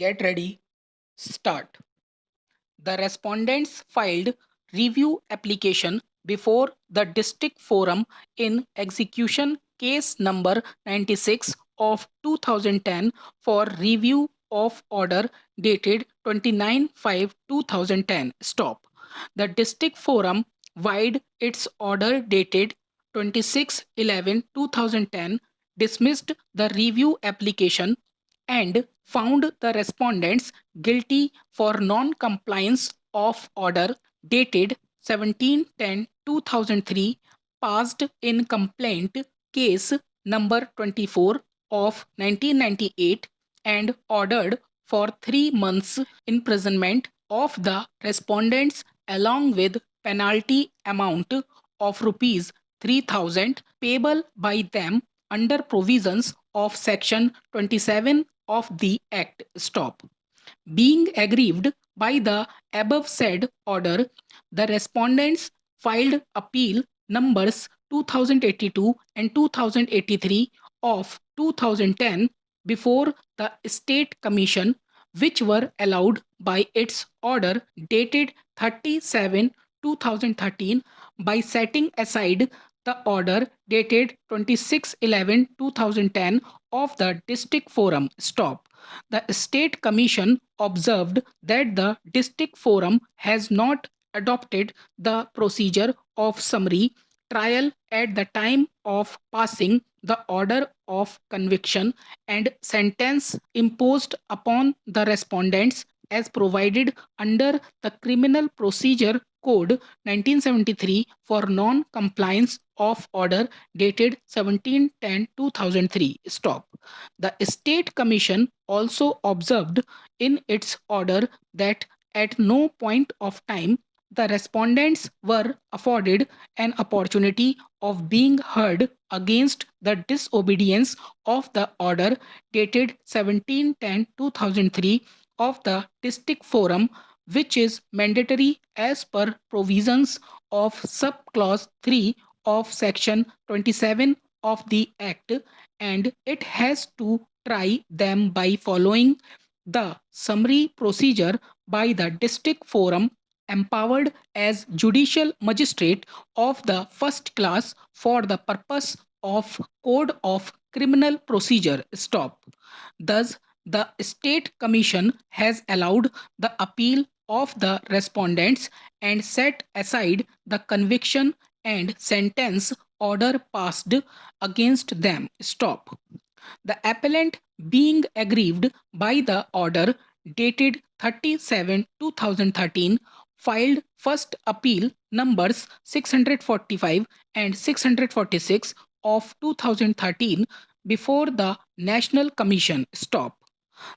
Get ready, start. The respondents filed review application before the district forum in execution case number 96 of 2010 for review of order dated 29/5/2010. Stop. The district forum wide its order dated 26/11/2010, dismissed the review application and found the respondents guilty for non-compliance of order dated 17/10/2003, passed in complaint case number 24 of 1998, and ordered for 3 months imprisonment of the respondents along with penalty amount of rupees 3,000 payable by them under provisions of section 27 of the act. Stop. Being aggrieved by the above said order, the respondents filed appeal numbers 2082 and 2083 of 2010 before the State Commission, which were allowed by its order dated 37/2013 by setting aside the order dated 26/11/2010 of the District Forum. Stop. The State Commission observed that the District Forum has not adopted the procedure of summary trial at the time of passing the order of conviction and sentence imposed upon the respondents as provided under the Criminal Procedure Code 1973 for non-compliance of order dated 17/10/2003. Stop. The State Commission also observed in its order that at no point of time the respondents were afforded an opportunity of being heard against the disobedience of the order dated 17/10/2003 of the District Forum, which is mandatory as per provisions of subclause 3 of section 27 of the act, and it has to try them by following the summary procedure by the District Forum, empowered as judicial magistrate of the first class for the purpose of Code of Criminal Procedure. Stop. Thus, the State Commission has allowed the appeal of the respondents and set aside the conviction and sentence order passed against them. Stop. The appellant, being aggrieved by the order dated 37/2013, filed first appeal numbers 645 and 646 of 2013 before the National Commission. Stop.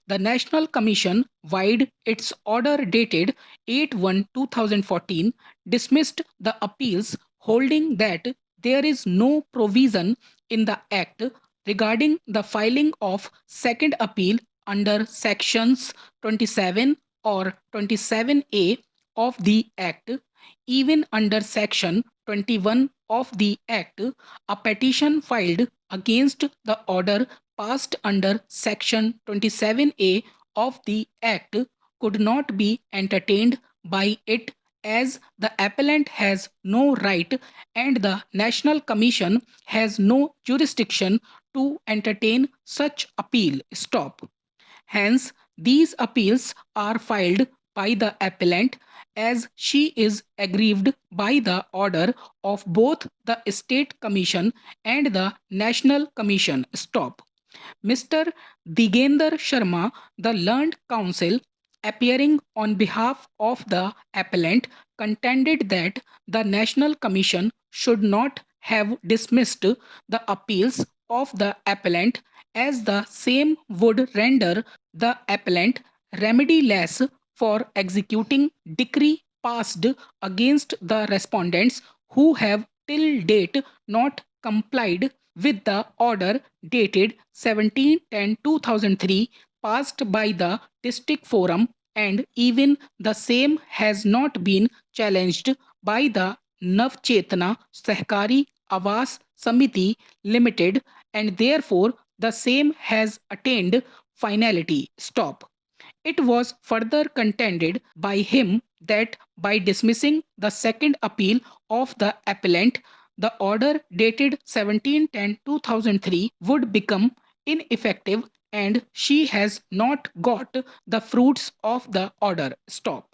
The National Commission, wide its order dated 8/1/2014, dismissed the appeals, holding that there is no provision in the Act regarding the filing of second appeal under sections 27 or 27A of the Act. Even under section 21 of the Act, a petition filed against the order passed under section 27A of the Act could not be entertained by it, as the appellant has no right and the National Commission has no jurisdiction to entertain such appeal. Stop. Hence, these appeals are filed by the appellant as she is aggrieved by the order of both the State Commission and the National Commission. Stop. Mr. Digender Sharma, the learned counsel, appearing on behalf of the appellant, contended that the National Commission should not have dismissed the appeals of the appellant, as the same would render the appellant remediless for executing decree passed against the respondents who have till date not complied with the order dated 17/10/2003 passed by the District Forum, and even the same has not been challenged by the Navchetna Sahkari Awas Samiti Limited, and therefore the same has attained finality. Stop. It was further contended by him that by dismissing the second appeal of the appellant, the order dated 17/10/2003 would become ineffective and she has not got the fruits of the order. Stop.